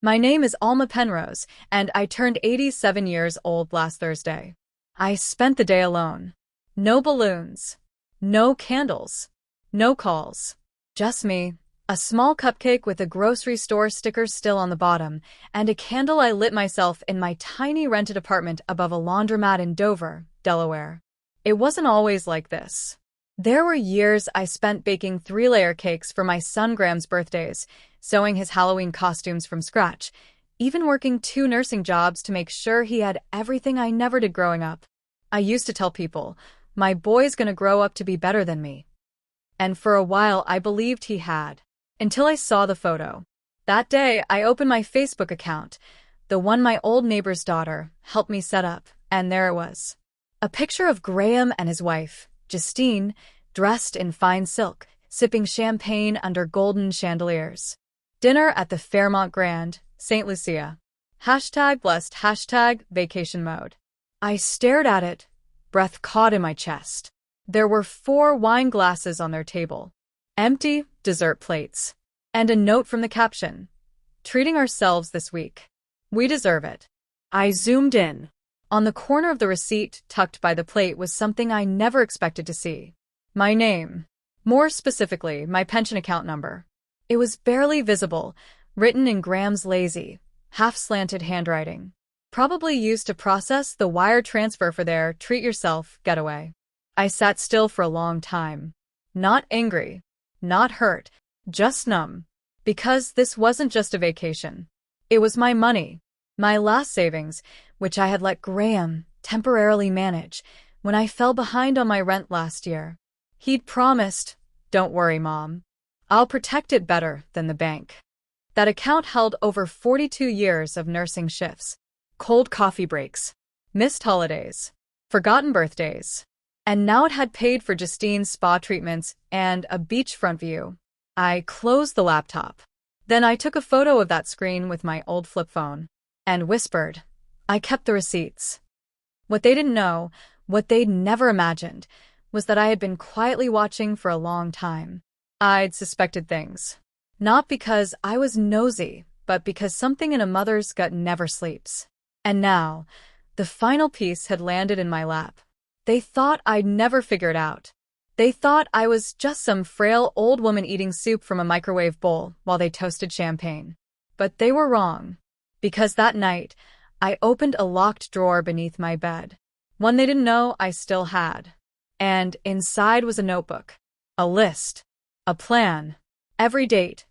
My name is Alma Penrose, and I turned 87 years old last Thursday. I spent the day alone. No balloons. No candles. No calls. Just me. A small cupcake with a grocery store sticker still on the bottom, and a candle I lit myself in my tiny rented apartment above a laundromat in Dover, Delaware. It wasn't always like this. There were years I spent baking 3-layer cakes for my son Graham's birthdays, sewing his Halloween costumes from scratch, even working 2 nursing jobs to make sure he had everything I never did growing up. I used to tell people, my boy's gonna grow up to be better than me. And for a while I believed he had. Until I saw the photo. That day, I opened my Facebook account, the one my old neighbor's daughter helped me set up, and there it was. A picture of Graham and his wife, Justine, dressed in fine silk, sipping champagne under golden chandeliers. Dinner at the Fairmont Grand, St. Lucia. #blessed, #vacation mode. I stared at it, breath caught in my chest. There were 4 wine glasses on their table. Empty dessert plates. And a note from the caption. Treating ourselves this week. We deserve it. I zoomed in. On the corner of the receipt tucked by the plate was something I never expected to see. My name. More specifically, my pension account number. It was barely visible, written in Graham's lazy, half-slanted handwriting. Probably used to process the wire transfer for their treat-yourself getaway. I sat still for a long time. Not angry. Not hurt. Just numb. Because this wasn't just a vacation. It was my money. My last savings, which I had let Graham temporarily manage when I fell behind on my rent last year. He'd promised, "Don't worry, Mom. I'll protect it better than the bank." That account held over 42 years of nursing shifts, cold coffee breaks, missed holidays, forgotten birthdays. And now it had paid for Justine's spa treatments and a beachfront view. I closed the laptop. Then I took a photo of that screen with my old flip phone and whispered, I kept the receipts. What they didn't know, what they'd never imagined, was that I had been quietly watching for a long time. I'd suspected things. Not because I was nosy, but because something in a mother's gut never sleeps. And now, the final piece had landed in my lap. They thought I'd never figure it out. They thought I was just some frail old woman eating soup from a microwave bowl while they toasted champagne. But they were wrong. Because that night, I opened a locked drawer beneath my bed. One they didn't know I still had. And inside was a notebook. A list. A plan. Every date.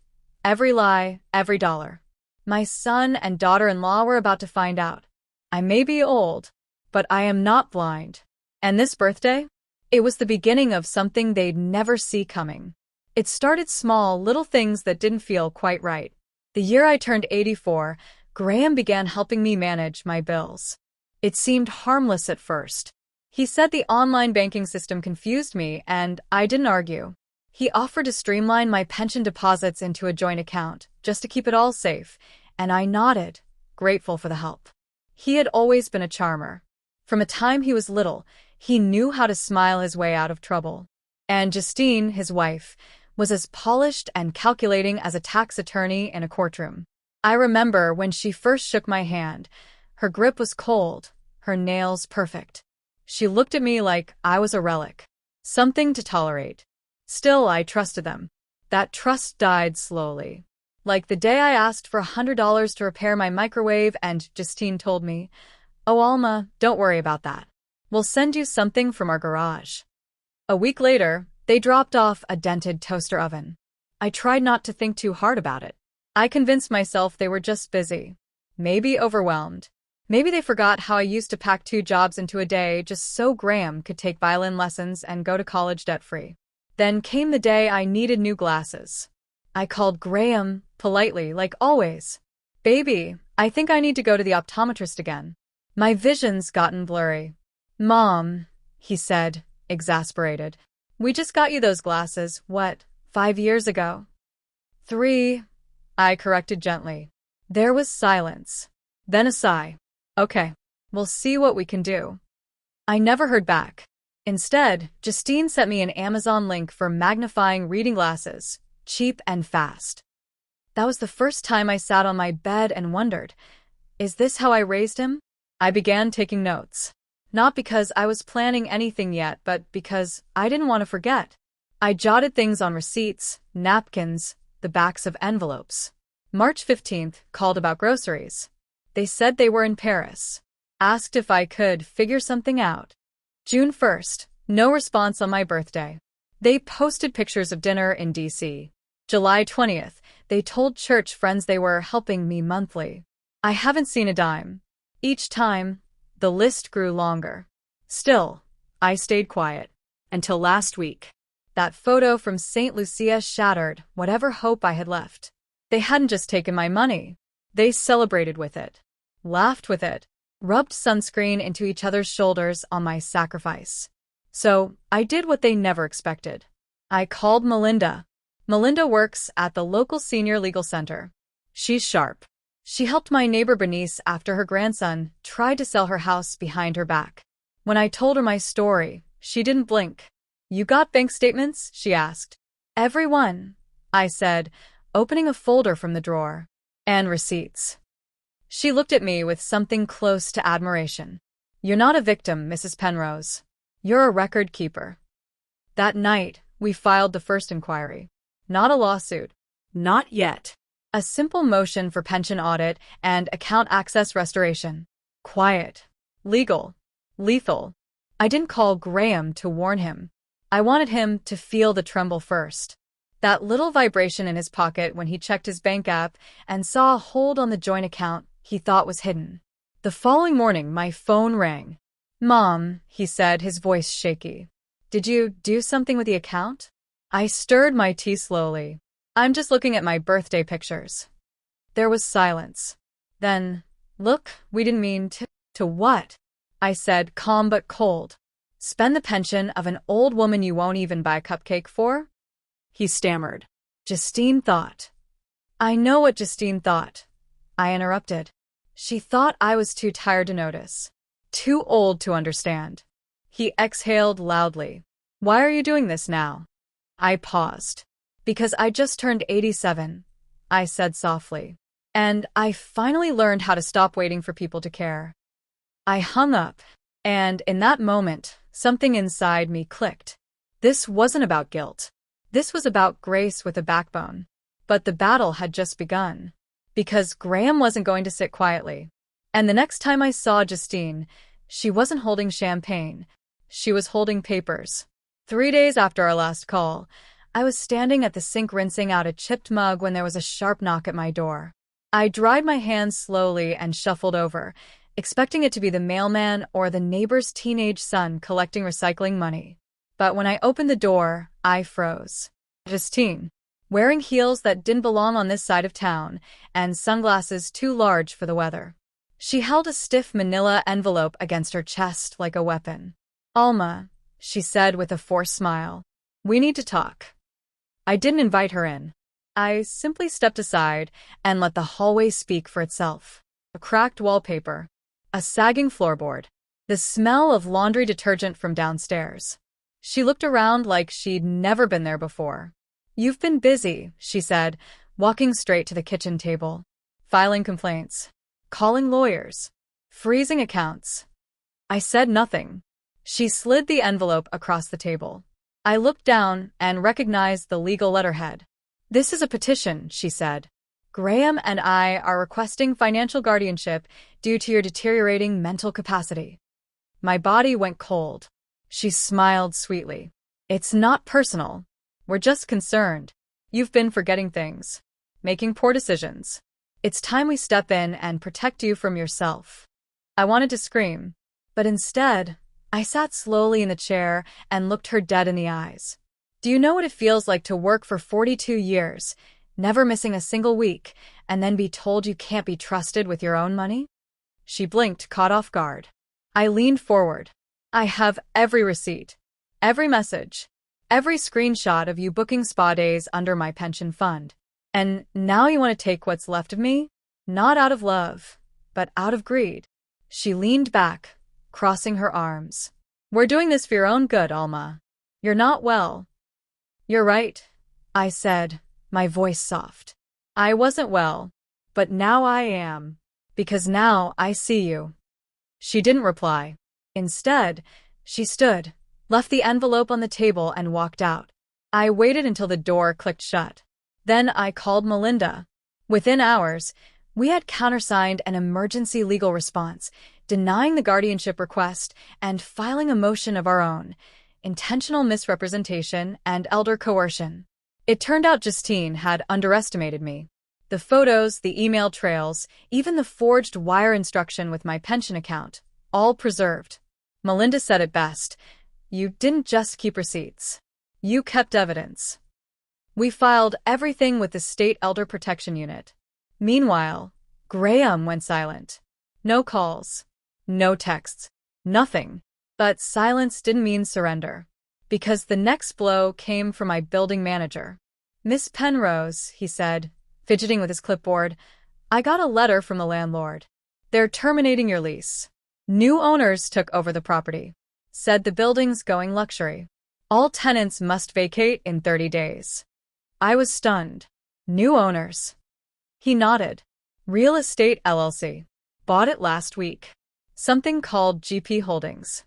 Every lie. Every dollar. My son and daughter-in-law were about to find out. I may be old, but I am not blind. And this birthday? It was the beginning of something they'd never see coming. It started small, little things that didn't feel quite right. The year I turned 84, Graham began helping me manage my bills. It seemed harmless at first. He said the online banking system confused me, and I didn't argue. He offered to streamline my pension deposits into a joint account, just to keep it all safe, and I nodded, grateful for the help. He had always been a charmer. From a time he was little, he knew how to smile his way out of trouble. And Justine, his wife, was as polished and calculating as a tax attorney in a courtroom. I remember when she first shook my hand. Her grip was cold, her nails perfect. She looked at me like I was a relic, something to tolerate. Still, I trusted them. That trust died slowly. Like the day I asked for $100 to repair my microwave and Justine told me, "Oh, Alma, don't worry about that. We'll send you something from our garage." A week later, they dropped off a dented toaster oven. I tried not to think too hard about it. I convinced myself they were just busy. Maybe overwhelmed. Maybe they forgot how I used to pack 2 jobs into a day just so Graham could take violin lessons and go to college debt-free. Then came the day I needed new glasses. I called Graham, politely, like always. "Baby, I think I need to go to the optometrist again. My vision's gotten blurry." "Mom," he said, exasperated. "We just got you those glasses, 5 years ago?" "3, I corrected gently. There was silence. Then a sigh. "Okay, we'll see what we can do." I never heard back. Instead, Justine sent me an Amazon link for magnifying reading glasses, cheap and fast. That was the first time I sat on my bed and wondered, is this how I raised him? I began taking notes. Not because I was planning anything yet, but because I didn't want to forget. I jotted things on receipts, napkins, the backs of envelopes. March 15th, called about groceries. They said they were in Paris. Asked if I could figure something out. June 1st, no response on my birthday. They posted pictures of dinner in D.C. July 20th, they told church friends they were helping me monthly. I haven't seen a dime. Each time, the list grew longer. Still, I stayed quiet. Until last week. That photo from St. Lucia shattered whatever hope I had left. They hadn't just taken my money. They celebrated with it, laughed with it, rubbed sunscreen into each other's shoulders on my sacrifice. So, I did what they never expected. I called Melinda. Melinda works at the local senior legal center. She's sharp. She helped my neighbor Bernice after her grandson tried to sell her house behind her back. When I told her my story, she didn't blink. "You got bank statements?" she asked. "Every one," I said, opening a folder from the drawer. "And receipts." She looked at me with something close to admiration. "You're not a victim, Mrs. Penrose. You're a record keeper." That night, we filed the first inquiry. Not a lawsuit. Not yet. A simple motion for pension audit and account access restoration. Quiet. Legal. Lethal. I didn't call Graham to warn him. I wanted him to feel the tremble first. That little vibration in his pocket when he checked his bank app and saw a hold on the joint account he thought was hidden. The following morning, my phone rang. "Mom," he said, his voice shaky. "Did you do something with the account?" I stirred my tea slowly. "I'm just looking at my birthday pictures." There was silence. Then, "Look, we didn't mean to." "To what?" I said, calm but cold. "Spend the pension of an old woman you won't even buy a cupcake for?" He stammered. "Justine thought." "I know what Justine thought," I interrupted. "She thought I was too tired to notice. Too old to understand." He exhaled loudly. "Why are you doing this now?" I paused. "Because I just turned 87, I said softly. "And I finally learned how to stop waiting for people to care." I hung up, and in that moment, something inside me clicked. This wasn't about guilt. This was about grace with a backbone. But the battle had just begun. Because Graham wasn't going to sit quietly. And the next time I saw Justine, she wasn't holding champagne. She was holding papers. 3 days after our last call, I was standing at the sink rinsing out a chipped mug when there was a sharp knock at my door. I dried my hands slowly and shuffled over, expecting it to be the mailman or the neighbor's teenage son collecting recycling money. But when I opened the door, I froze. Justine, wearing heels that didn't belong on this side of town, and sunglasses too large for the weather. She held a stiff manila envelope against her chest like a weapon. "Alma," she said with a forced smile, "we need to talk." I didn't invite her in. I simply stepped aside and let the hallway speak for itself. A cracked wallpaper, a sagging floorboard, the smell of laundry detergent from downstairs. She looked around like she'd never been there before. "You've been busy," she said, walking straight to the kitchen table. "Filing complaints, calling lawyers, freezing accounts." I said nothing. She slid the envelope across the table. I looked down and recognized the legal letterhead. "This is a petition," she said. "Graham and I are requesting financial guardianship due to your deteriorating mental capacity." My body went cold. She smiled sweetly. "It's not personal. We're just concerned. You've been forgetting things, making poor decisions. It's time we step in and protect you from yourself." I wanted to scream, but instead, I sat slowly in the chair and looked her dead in the eyes. "Do you know what it feels like to work for 42 years, never missing a single week, and then be told you can't be trusted with your own money?" She blinked, caught off guard. I leaned forward. "I have every receipt, every message, every screenshot of you booking spa days under my pension fund. And now you want to take what's left of me? Not out of love, but out of greed." She leaned back, crossing her arms. "We're doing this for your own good, Alma. You're not well." "You're right," I said, my voice soft. I wasn't well, but now I am. Because now I see you. She didn't reply. Instead, she stood, left the envelope on the table and walked out. I waited until the door clicked shut. Then I called Melinda. Within hours, we had countersigned an emergency legal response, denying the guardianship request and filing a motion of our own, intentional misrepresentation and elder coercion. It turned out Justine had underestimated me. The photos, the email trails, even the forged wire instruction with my pension account, all preserved. Melinda said it best. You didn't just keep receipts. You kept evidence. We filed everything with the State Elder Protection Unit. Meanwhile, Graham went silent. No calls. No texts. Nothing. But silence didn't mean surrender. Because the next blow came from my building manager. Miss Penrose, he said, fidgeting with his clipboard, I got a letter from the landlord. They're terminating your lease. New owners took over the property. Said the building's going luxury. All tenants must vacate in 30 days. I was stunned. New owners. He nodded. Real Estate LLC. Bought it last week. Something called GP Holdings.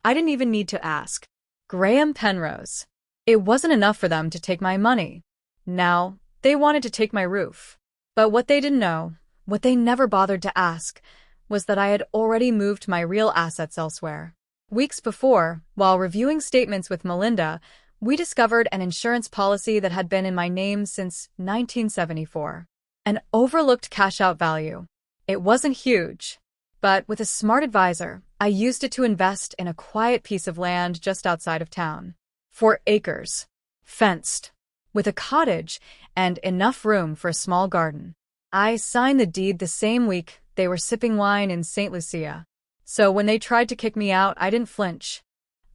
I didn't even need to ask. Graham Penrose. It wasn't enough for them to take my money. Now, they wanted to take my roof. But what they didn't know, what they never bothered to ask, was that I had already moved my real assets elsewhere. Weeks before, while reviewing statements with Melinda, we discovered an insurance policy that had been in my name since 1974. An overlooked cash-out value. It wasn't huge, but with a smart advisor, I used it to invest in a quiet piece of land just outside of town. 4 acres. Fenced. With a cottage and enough room for a small garden. I signed the deed the same week they were sipping wine in St. Lucia. So when they tried to kick me out, I didn't flinch.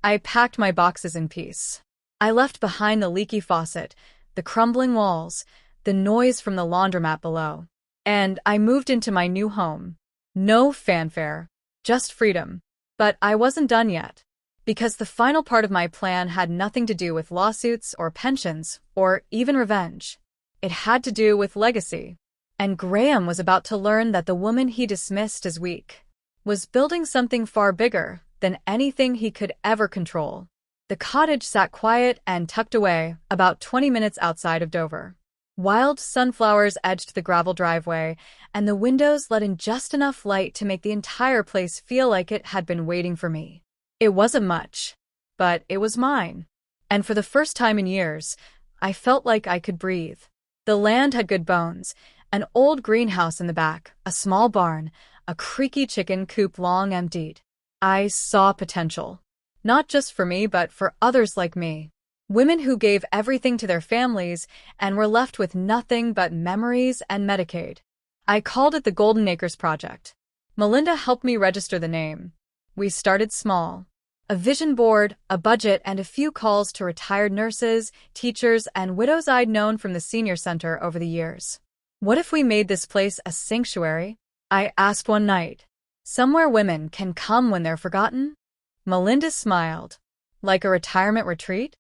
I packed my boxes in peace. I left behind the leaky faucet, the crumbling walls, the noise from the laundromat below. And I moved into my new home. No fanfare, just freedom. But I wasn't done yet. Because the final part of my plan had nothing to do with lawsuits or pensions or even revenge. It had to do with legacy. And Graham was about to learn that the woman he dismissed as weak was building something far bigger than anything he could ever control. The cottage sat quiet and tucked away, about 20 minutes outside of Dover. Wild sunflowers edged the gravel driveway, and the windows let in just enough light to make the entire place feel like it had been waiting for me. It wasn't much, but it was mine. And for the first time in years, I felt like I could breathe. The land had good bones, an old greenhouse in the back, a small barn, a creaky chicken coop long emptied. I saw potential. Not just for me, but for others like me. Women who gave everything to their families and were left with nothing but memories and Medicaid. I called it the Golden Acres Project. Melinda helped me register the name. We started small. A vision board, a budget, and a few calls to retired nurses, teachers, and widows I'd known from the senior center over the years. What if we made this place a sanctuary? I asked one night. Somewhere women can come when they're forgotten? Melinda smiled. Like a retirement retreat?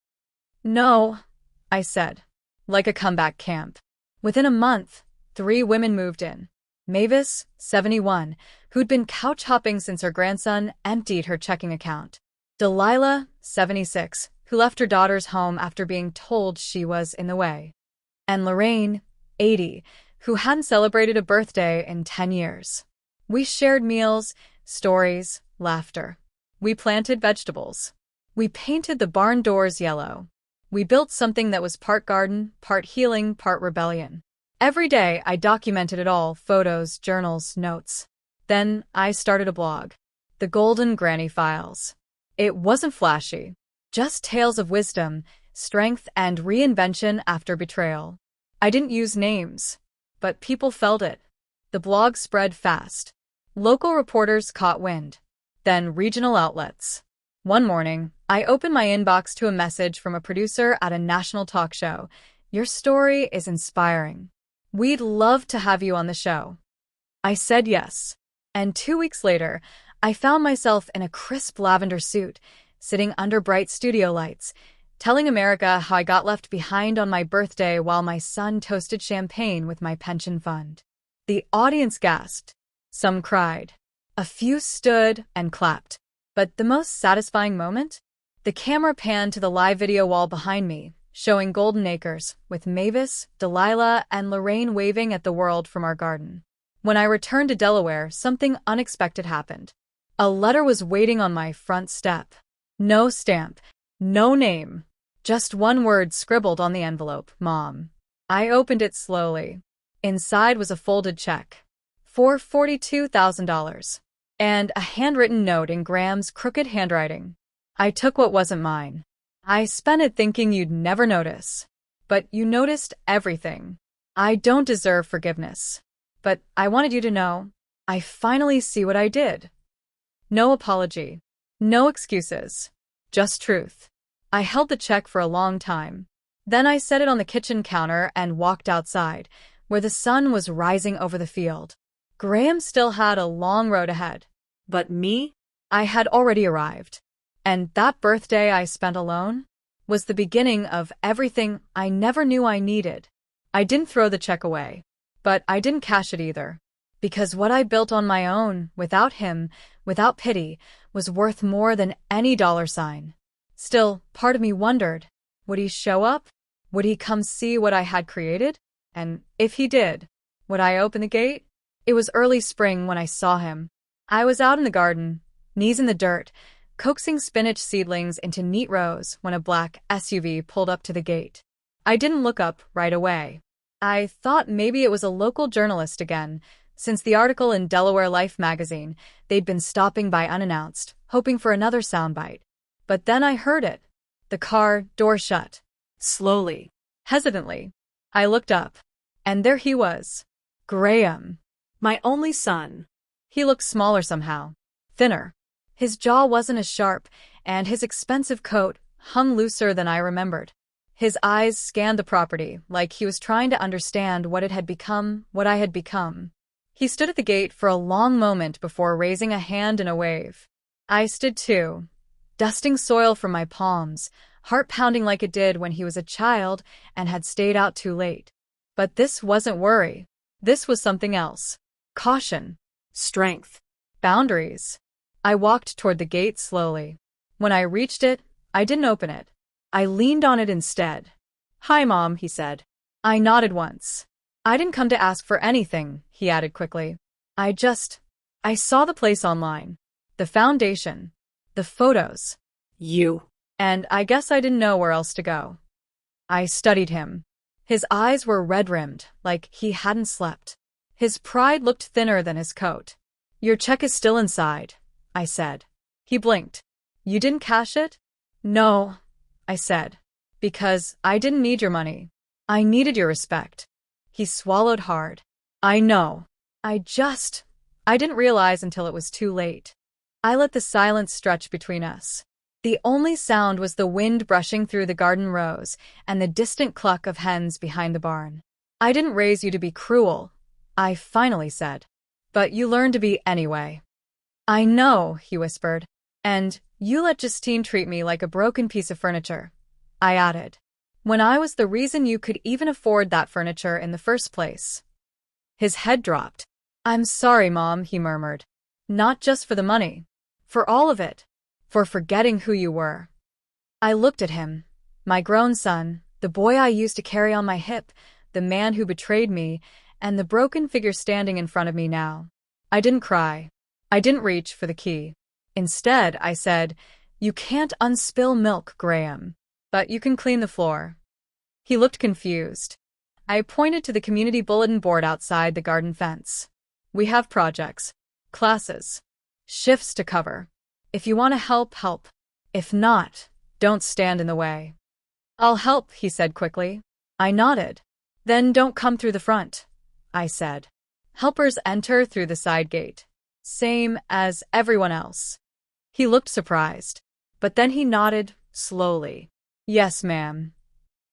No, I said. Like a comeback camp. Within a month, 3 women moved in. Mavis, 71, who'd been couch hopping since her grandson emptied her checking account. Delilah, 76, who left her daughter's home after being told she was in the way. And Lorraine, 80, who hadn't celebrated a birthday in 10 years. We shared meals, stories, laughter. We planted vegetables. We painted the barn doors yellow. We built something that was part garden, part healing, part rebellion. Every day I documented it all, photos, journals, notes. Then I started a blog. The Golden Granny Files. It wasn't flashy. Just tales of wisdom, strength, and reinvention after betrayal. I didn't use names. But people felt it. The blog spread fast. Local reporters caught wind. Then regional outlets. One morning, I opened my inbox to a message from a producer at a national talk show. Your story is inspiring. We'd love to have you on the show. I said yes. And 2 weeks later, I found myself in a crisp lavender suit, sitting under bright studio lights, telling America how I got left behind on my birthday while my son toasted champagne with my pension fund. The audience gasped. Some cried. A few stood and clapped. But the most satisfying moment? The camera panned to the live video wall behind me, showing Golden Acres, with Mavis, Delilah, and Lorraine waving at the world from our garden. When I returned to Delaware, something unexpected happened. A letter was waiting on my front step. No stamp, no name, just one word scribbled on the envelope, Mom. I opened it slowly. Inside was a folded check for $42,000 and a handwritten note in Graham's crooked handwriting. I took what wasn't mine. I spent it thinking you'd never notice. But you noticed everything. I don't deserve forgiveness. But I wanted you to know, I finally see what I did. No apology. No excuses. Just truth. I held the check for a long time. Then I set it on the kitchen counter and walked outside, where the sun was rising over the field. Graham still had a long road ahead. But me? I had already arrived. And that birthday I spent alone was the beginning of everything I never knew I needed. I didn't throw the check away. But I didn't cash it either. Because what I built on my own, without him, without pity, was worth more than any dollar sign. Still, part of me wondered, would he show up? Would he come see what I had created? And if he did, would I open the gate? It was early spring when I saw him. I was out in the garden, knees in the dirt, coaxing spinach seedlings into neat rows when a black SUV pulled up to the gate. I didn't look up right away. I thought maybe it was a local journalist again. Since the article in Delaware Life magazine, they'd been stopping by unannounced, hoping for another soundbite. But then I heard it. The car door shut. Slowly. Hesitantly. I looked up. And there he was. Graham. My only son. He looked smaller somehow. Thinner. His jaw wasn't as sharp, and his expensive coat hung looser than I remembered. His eyes scanned the property, like he was trying to understand what it had become, what I had become. He stood at the gate for a long moment before raising a hand in a wave. I stood too, dusting soil from my palms, heart pounding like it did when he was a child and had stayed out too late. But this wasn't worry. This was something else. Caution. Strength. Boundaries. I walked toward the gate slowly. When I reached it, I didn't open it. I leaned on it instead. Hi, Mom, he said. I nodded once. I didn't come to ask for anything, he added quickly. I saw the place online. The foundation. The photos. You. And I guess I didn't know where else to go. I studied him. His eyes were red-rimmed, like he hadn't slept. His pride looked thinner than his coat. Your check is still inside, I said. He blinked. You didn't cash it? No, I said. Because I didn't need your money. I needed your respect. He swallowed hard. I know. I didn't realize until it was too late. I let the silence stretch between us. The only sound was the wind brushing through the garden rows and the distant cluck of hens behind the barn. I didn't raise you to be cruel, I finally said. But you learned to be anyway. I know, he whispered. And you let Justine treat me like a broken piece of furniture, I added. When I was the reason you could even afford that furniture in the first place. His head dropped. I'm sorry, Mom, he murmured. Not just for the money. For all of it. For forgetting who you were. I looked at him. My grown son, the boy I used to carry on my hip, the man who betrayed me, and the broken figure standing in front of me now. I didn't cry. I didn't reach for the key. Instead, I said, You can't unspill milk, Graham. But you can clean the floor. He looked confused. I pointed to the community bulletin board outside the garden fence. We have projects, classes, shifts to cover. If you want to help, help. If not, don't stand in the way. I'll help, he said quickly. I nodded. Then don't come through the front, I said. Helpers enter through the side gate. Same as everyone else. He looked surprised. But then he nodded, slowly. Yes, ma'am.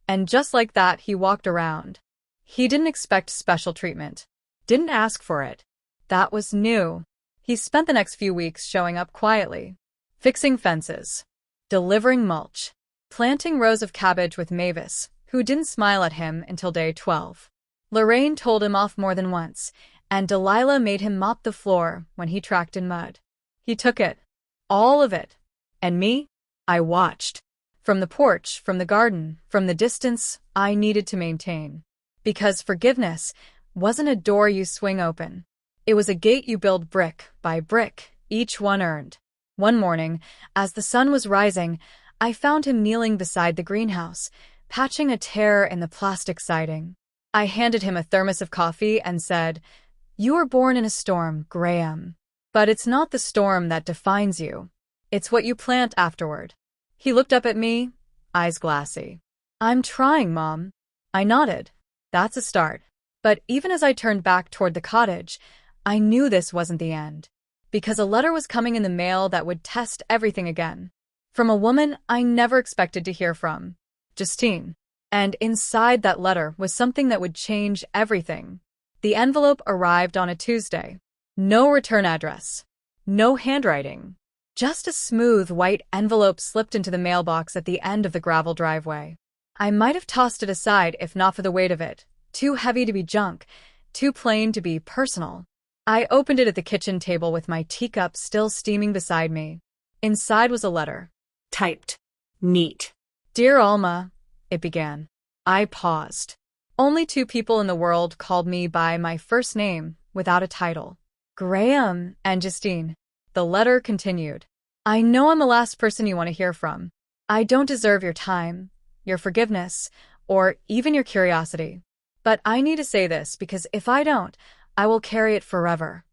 And just like that, he walked around. He didn't expect special treatment. Didn't ask for it. That was new. He spent the next few weeks showing up quietly. Fixing fences. Delivering mulch. planting rows of cabbage with Mavis, who didn't smile at him until day 12. Lorraine told him off more than once, and Delilah made him mop the floor when he tracked in mud. He took it. All of it. And me? I watched. From the porch, from the garden, from the distance I needed to maintain. Because forgiveness wasn't a door you swing open. It was a gate you build brick by brick, each one earned. One morning, as the sun was rising, I found him kneeling beside the greenhouse, patching a tear in the plastic siding. I handed him a thermos of coffee and said, "You were born in a storm, Graham. But it's not the storm that defines you. It's what you plant afterward." He looked up at me, eyes glassy. "I'm trying, Mom." I nodded. That's a start. But even as I turned back toward the cottage, I knew this wasn't the end. Because a letter was coming in the mail that would test everything again. From a woman I never expected to hear from. Justine. And inside that letter was something that would change everything. The envelope arrived on a Tuesday. No return address. No handwriting. Just a smooth white envelope slipped into the mailbox at the end of the gravel driveway. I might have tossed it aside if not for the weight of it. Too heavy to be junk. Too plain to be personal. I opened it at the kitchen table with my teacup still steaming beside me. Inside was a letter. Typed. Neat. "Dear Alma," it began. I paused. Only 2 people in the world called me by my first name without a title. Graham and Justine. The letter continued. "I know I'm the last person you want to hear from. I don't deserve your time, your forgiveness, or even your curiosity. But I need to say this because if I don't, I will carry it forever.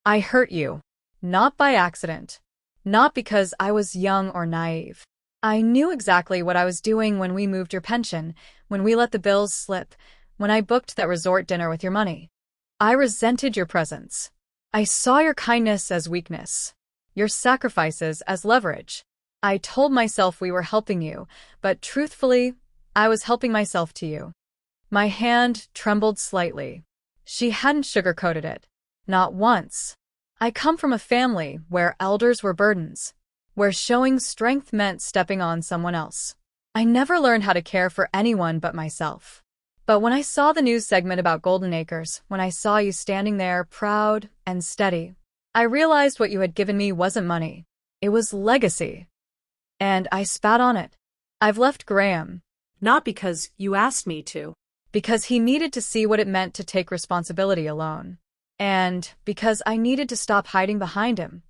I hurt you. Not by accident. Not because I was young or naive. I knew exactly what I was doing when we moved your pension, when we let the bills slip, when I booked that resort dinner with your money. I resented your presence. I saw your kindness as weakness, your sacrifices as leverage. I told myself we were helping you, but truthfully, I was helping myself to you." My hand trembled slightly. She hadn't sugarcoated it. Not once. I come from a family where elders were burdens, where showing strength meant stepping on someone else. I never learned how to care for anyone but myself. But when I saw the news segment about Golden Acres, when I saw you standing there proud and steady, I realized what you had given me wasn't money. It was legacy. And I spat on it. I've left Graham. Not because you asked me to. Because he needed to see what it meant to take responsibility alone. And because I needed to stop hiding behind him.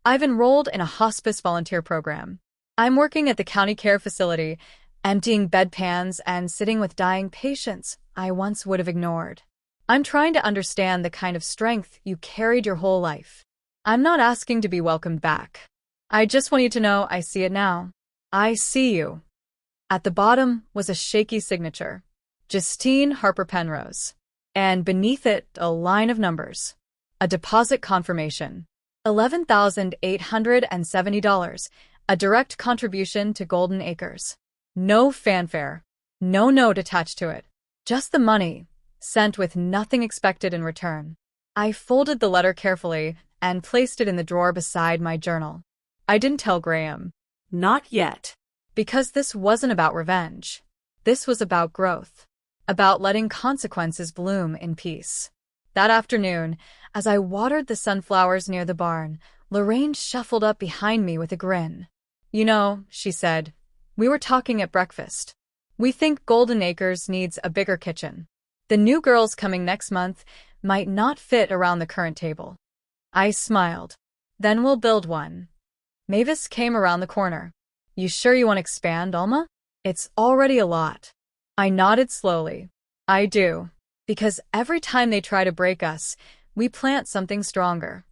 I've enrolled in a hospice volunteer program. I'm working at the county care facility, emptying bedpans and sitting with dying patients I once would have ignored. I'm trying to understand the kind of strength you carried your whole life. I'm not asking to be welcomed back. I just want you to know I see it now. I see you. At the bottom was a shaky signature. Justine Harper Penrose. And beneath it, a line of numbers. A deposit confirmation. $11,870. A direct contribution to Golden Acres. No fanfare. No note attached to it. Just the money, sent with nothing expected in return. I folded the letter carefully and placed it in the drawer beside my journal. I didn't tell Graham. Not yet. Because this wasn't about revenge. This was about growth. About letting consequences bloom in peace. That afternoon, as I watered the sunflowers near the barn, Lorraine shuffled up behind me with a grin. "You know," she said, "we were talking at breakfast. We think Golden Acres needs a bigger kitchen. The new girls coming next month might not fit around the current table." I smiled. "Then we'll build one." Mavis came around the corner. "You sure you want to expand, Alma? It's already a lot." I nodded slowly. "I do. Because every time they try to break us, we plant something stronger."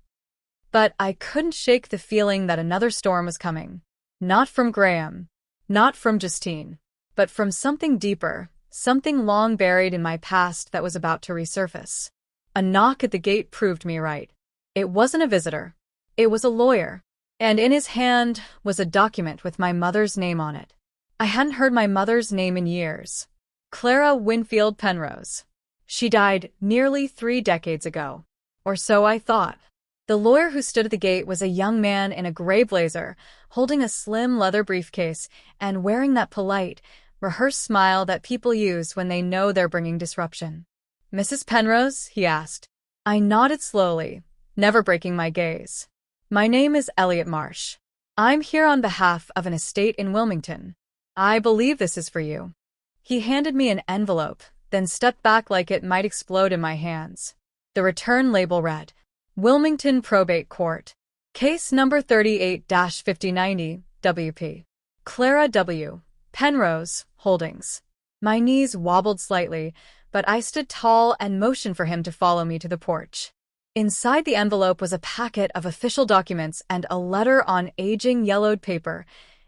But I couldn't shake the feeling that another storm was coming. Not from Graham. Not from Justine. But from something deeper, something long buried in my past that was about to resurface. A knock at the gate proved me right. It wasn't a visitor. It was a lawyer. And in his hand was a document with my mother's name on it. I hadn't heard my mother's name in years. Clara Winfield Penrose. She died nearly 3 decades ago. Or so I thought. The lawyer who stood at the gate was a young man in a gray blazer, holding a slim leather briefcase and wearing that polite, rehearsed smile that people use when they know they're bringing disruption. "Mrs. Penrose?" he asked. I nodded slowly, never breaking my gaze. "My name is Elliot Marsh. I'm here on behalf of an estate in Wilmington. I believe this is for you." He handed me an envelope, then stepped back like it might explode in my hands. The return label read, Wilmington Probate Court. Case number 38-5090, WP. Clara W. Penrose, Holdings. My knees wobbled slightly, but I stood tall and motioned for him to follow me to the porch. Inside the envelope was a packet of official documents and a letter on aging yellowed paper,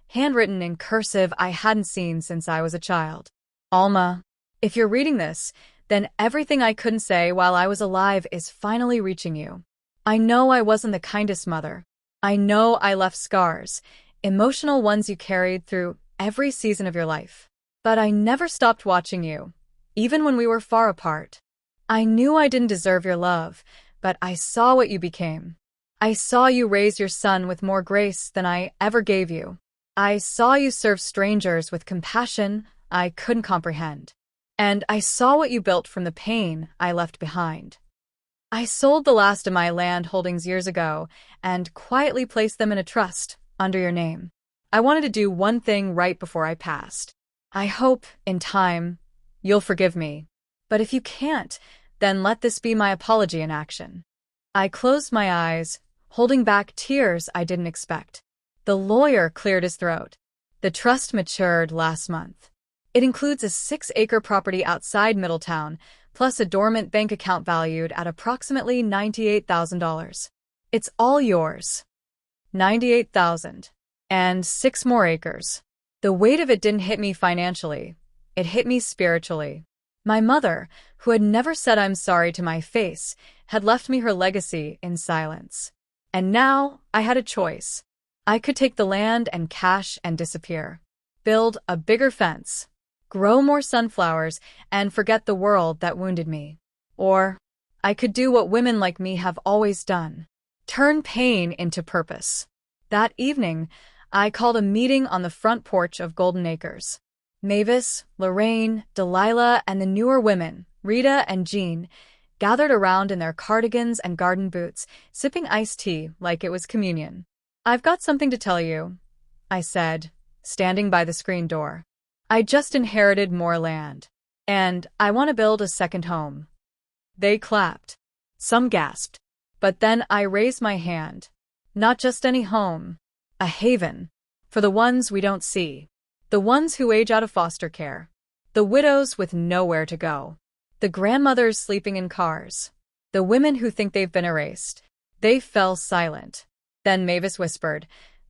handwritten in cursive I hadn't seen since I was a child. "Alma, if you're reading this, then everything I couldn't say while I was alive is finally reaching you. I know I wasn't the kindest mother. I know I left scars, emotional ones you carried through every season of your life. But I never stopped watching you, even when we were far apart. I knew I didn't deserve your love, but I saw what you became. I saw you raise your son with more grace than I ever gave you. I saw you serve strangers with compassion I couldn't comprehend. And I saw what you built from the pain I left behind. I sold the last of my land holdings years ago and quietly placed them in a trust under your name. I wanted to do one thing right before I passed. I hope, in time, you'll forgive me. But if you can't, then let this be my apology in action." I closed my eyes, holding back tears I didn't expect. The lawyer cleared his throat. "The trust matured last month. It includes a 6-acre property outside Middletown, plus a dormant bank account valued at approximately $98,000. It's all yours." $98,000. And 6 more acres. The weight of it didn't hit me financially. It hit me spiritually. My mother, who had never said I'm sorry to my face, had left me her legacy in silence. And now I had a choice. I could take the land and cash and disappear. Build a bigger fence. Grow more sunflowers and forget the world that wounded me. Or I could do what women like me have always done. Turn pain into purpose. That evening, I called a meeting on the front porch of Golden Acres. Mavis, Lorraine, Delilah, and the newer women, Rita and Jean, gathered around in their cardigans and garden boots, sipping iced tea like it was communion. "I've got something to tell you," I said, standing by the screen door. "I just inherited more land, and I want to build a second home." They clapped. Some gasped. But then I raised my hand. Not just any home. A haven. For the ones we don't see. The ones who age out of foster care. The widows with nowhere to go. The grandmothers sleeping in cars. The women who think they've been erased. They fell silent. Then Mavis whispered,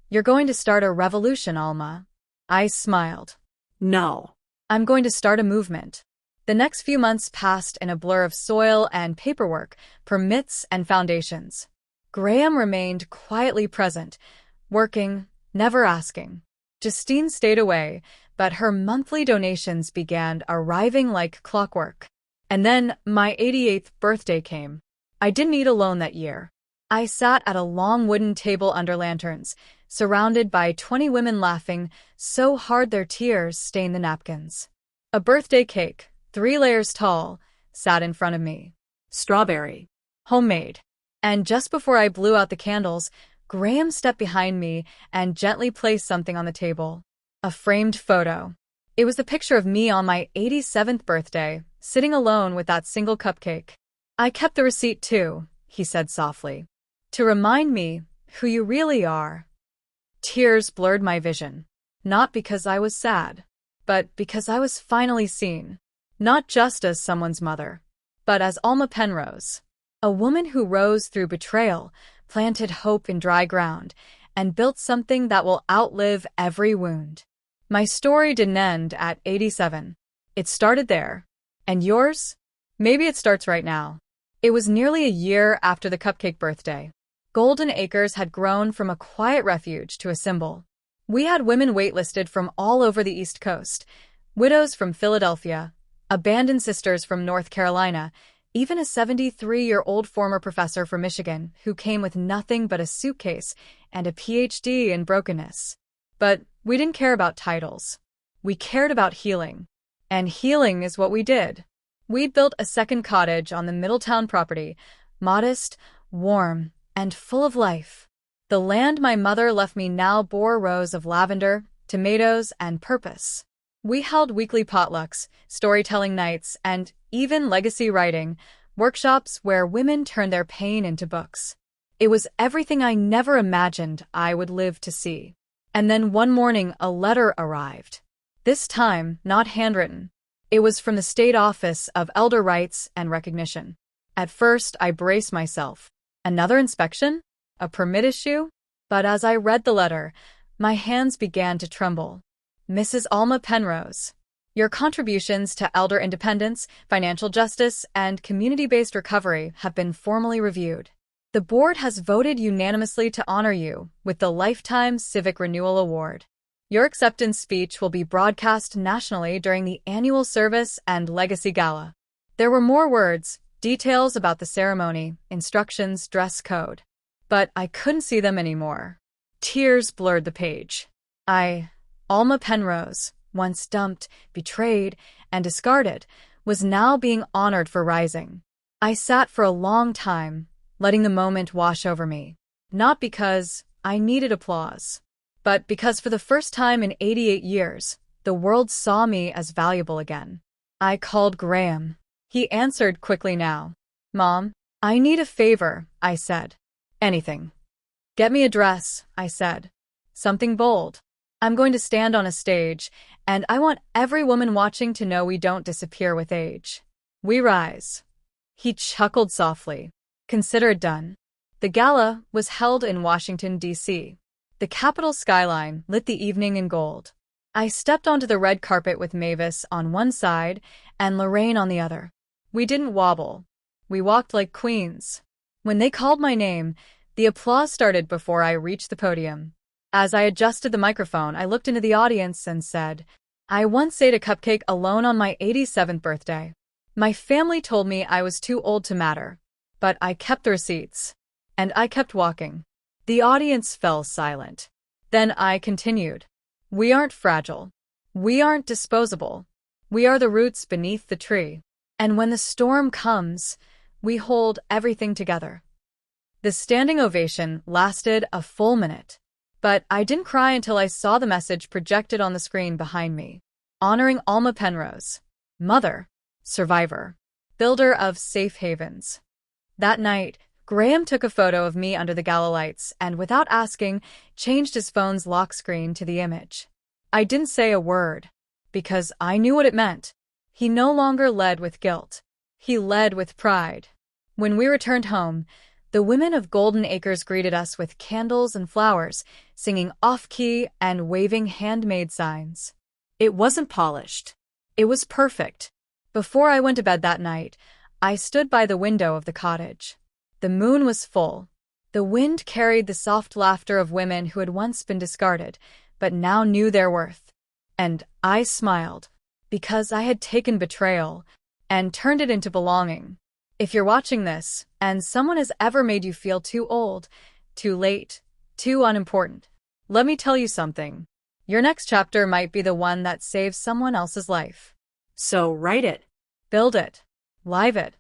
"You're going to start a revolution, Alma." I smiled. No. "I'm going to start a movement." The next few months passed in a blur of soil and paperwork, permits and foundations. Graham remained quietly present, working, never asking. Justine stayed away, but her monthly donations began arriving like clockwork. And then my 88th birthday came. I didn't eat alone that year. I sat at a long wooden table under lanterns, surrounded by 20 women laughing so hard their tears stained the napkins. A birthday cake, 3 layers tall, sat in front of me. Strawberry. Homemade. And just before I blew out the candles, Graham stepped behind me and gently placed something on the table. A framed photo. It was the picture of me on my 87th birthday, sitting alone with that single cupcake. "I kept the receipt too," he said softly. "To remind me who you really are." Tears blurred my vision. Not because I was sad, but because I was finally seen. Not just as someone's mother, but as Alma Penrose. A woman who rose through betrayal, planted hope in dry ground, and built something that will outlive every wound. My story didn't end at 87. It started there. And yours? Maybe it starts right now. It was nearly a year after the cupcake birthday. Golden Acres had grown from a quiet refuge to a symbol. We had women waitlisted from all over the East Coast, widows from Philadelphia, abandoned sisters from North Carolina, Even a 73-year-old former professor from Michigan who came with nothing but a suitcase and a PhD in brokenness. But we didn't care about titles. We cared about healing. And healing is what we did. We'd built a second cottage on the Middletown property, modest, warm, and full of life. The land my mother left me now bore rows of lavender, tomatoes, and purpose. We held weekly potlucks, storytelling nights, and even legacy writing, workshops where women turned their pain into books. It was everything I never imagined I would live to see. And then one morning a letter arrived. This time, not handwritten. It was from the State Office of Elder Rights and Recognition. At first, I braced myself. Another inspection? A permit issue? But as I read the letter, my hands began to tremble. Mrs. Alma Penrose, your contributions to elder independence, financial justice, and community-based recovery have been formally reviewed. The board has voted unanimously to honor you with the Lifetime Civic Renewal Award. Your acceptance speech will be broadcast nationally during the annual service and legacy gala. There were more words, details about the ceremony, instructions, dress code. But I couldn't see them anymore. Tears blurred the page. Alma Penrose, once dumped, betrayed, and discarded, was now being honored for rising. I sat for a long time, letting the moment wash over me. Not because I needed applause, but because for the first time in 88 years, the world saw me as valuable again. I called Graham. He answered quickly now. Mom, I need a favor, I said. Anything. Get me a dress, I said. Something bold. I'm going to stand on a stage, and I want every woman watching to know we don't disappear with age. We rise. He chuckled softly. Consider it done. The gala was held in Washington, D.C. The Capitol skyline lit the evening in gold. I stepped onto the red carpet with Mavis on one side and Lorraine on the other. We didn't wobble. We walked like queens. When they called my name, the applause started before I reached the podium. As I adjusted the microphone, I looked into the audience and said, I once ate a cupcake alone on my 87th birthday. My family told me I was too old to matter, but I kept the receipts, and I kept walking. The audience fell silent. Then I continued. We aren't fragile. We aren't disposable. We are the roots beneath the tree. And when the storm comes, we hold everything together. The standing ovation lasted a full minute. But I didn't cry until I saw the message projected on the screen behind me. Honoring Alma Penrose, mother, survivor, builder of safe havens. That night, Graham took a photo of me under the gala lights and, without asking, changed his phone's lock screen to the image. I didn't say a word, because I knew what it meant. He no longer led with guilt. He led with pride. When we returned home, the women of Golden Acres greeted us with candles and flowers, singing off-key and waving handmade signs. It wasn't polished. It was perfect. Before I went to bed that night, I stood by the window of the cottage. The moon was full. The wind carried the soft laughter of women who had once been discarded, but now knew their worth. And I smiled, because I had taken betrayal and turned it into belonging. If you're watching this, and someone has ever made you feel too old, too late, too unimportant, let me tell you something. Your next chapter might be the one that saves someone else's life. So write it. Build it. Live it.